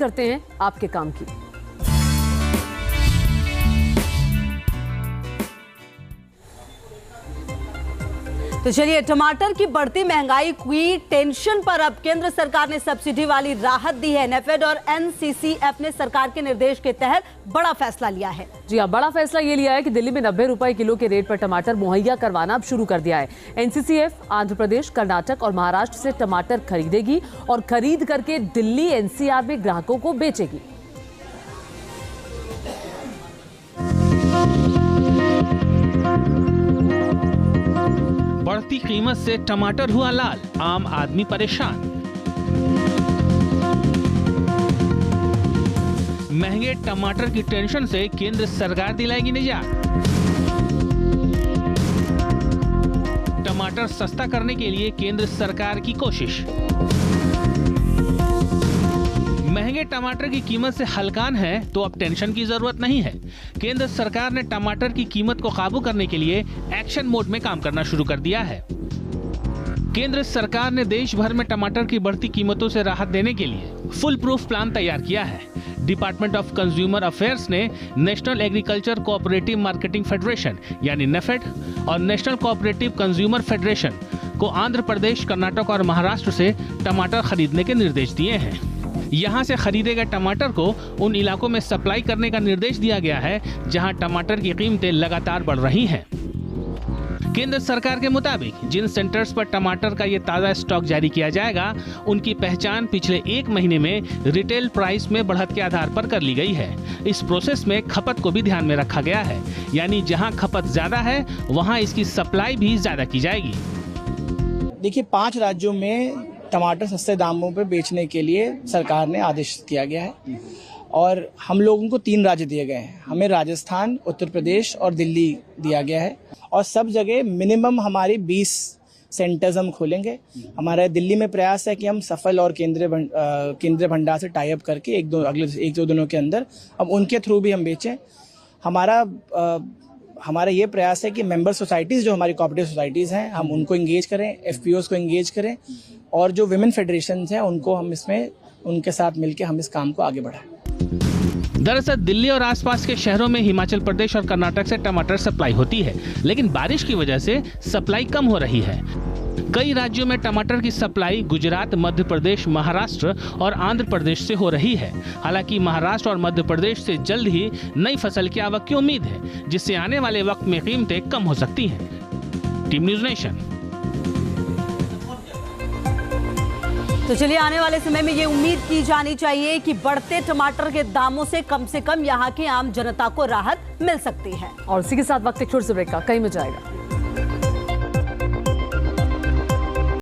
करते हैं आपके काम की। तो चलिए, टमाटर की बढ़ती महंगाई की टेंशन पर अब केंद्र सरकार ने सब्सिडी वाली राहत दी है। नेफेड और एनसीसीएफ ने सरकार के निर्देश के तहत बड़ा फैसला लिया है। जी हाँ, बड़ा फैसला ये लिया है कि दिल्ली में 90 रुपए किलो के रेट पर टमाटर मुहैया करवाना अब शुरू कर दिया है। एनसीसीएफ आंध्र प्रदेश, कर्नाटक और महाराष्ट्र से टमाटर खरीदेगी और खरीद करके दिल्ली एनसीआर में ग्राहकों को बेचेगी। बढ़ती कीमत से टमाटर हुआ लाल, आम आदमी परेशान। महंगे टमाटर की टेंशन से केंद्र सरकार दिलाएगी निजात। टमाटर सस्ता करने के लिए केंद्र सरकार की कोशिश। महंगे टमाटर की कीमत से हलकान है तो अब टेंशन की जरूरत नहीं है। केंद्र सरकार ने टमाटर की कीमत को काबू करने के लिए एक्शन मोड में काम करना शुरू कर दिया है। केंद्र सरकार ने देश भर में टमाटर की बढ़ती कीमतों से राहत देने के लिए फुल प्रूफ प्लान तैयार किया है। डिपार्टमेंट ऑफ कंज्यूमर अफेयर्स ने national agriculture cooperative marketing federation यानी नेफेड और नेशनल कोऑपरेटिव कंज्यूमर फेडरेशन को आंध्र प्रदेश, कर्नाटक और महाराष्ट्र से टमाटर खरीदने के निर्देश दिए हैं। यहाँ से खरीदे गए टमाटर को उन इलाकों में सप्लाई करने का निर्देश दिया गया है जहाँ टमाटर की कीमतें लगातार बढ़ रही हैं। केंद्र सरकार के मुताबिक जिन सेंटर्स पर टमाटर का ये ताज़ा स्टॉक जारी किया जाएगा, उनकी पहचान पिछले 1 महीने में रिटेल प्राइस में बढ़त के आधार पर कर ली गई है। इस प्रोसेस में खपत को भी ध्यान में रखा गया है, यानी जहां खपत ज्यादा है वहां इसकी सप्लाई भी ज्यादा की जाएगी। देखिए, 5 राज्यों में टमाटर सस्ते दामों पर बेचने के लिए सरकार ने आदेश किया गया है और हम लोगों को 3 राज्य दिए गए हैं। हमें राजस्थान, उत्तर प्रदेश और दिल्ली दिया गया है और सब जगह मिनिमम हमारी 20 सेंटर्स हम खोलेंगे। हमारा दिल्ली में प्रयास है कि हम सफल और केंद्रीय भंडार से टाई अप करके अगले 1-2 दिनों के अंदर अब उनके थ्रू भी हम बेचें। हमारा ये प्रयास है कि मेंबर सोसाइटीज़ जो हमारी कोऑपरेटिव सोसाइटीज़ हैं, हम उनको इंगेज करें, एफपीओज़ को इंगेज करें और जो विमेन फेडरेशंस हैं उनको हम इसमें उनके साथ मिलकर हम इस काम को आगे बढ़ाएं। दरअसल दिल्ली और आसपास के शहरों में हिमाचल प्रदेश और कर्नाटक से टमाटर सप्लाई होती है, लेकिन बारिश की वजह से सप्लाई कम हो रही है। कई राज्यों में टमाटर की सप्लाई गुजरात, मध्य प्रदेश, महाराष्ट्र और आंध्र प्रदेश से हो रही है। हालांकि महाराष्ट्र और मध्य प्रदेश से जल्द ही नई फसल की आवक की उम्मीद है, जिससे आने वाले वक्त में कीमतें कम हो सकती हैं। Team news nation. तो चलिए, आने वाले समय में ये उम्मीद की जानी चाहिए कि बढ़ते टमाटर के दामों से कम यहाँ की आम जनता को राहत मिल सकती है। और इसी के साथ वक्त एक छोटे से ब्रेक का, कहीं मत जाएगा।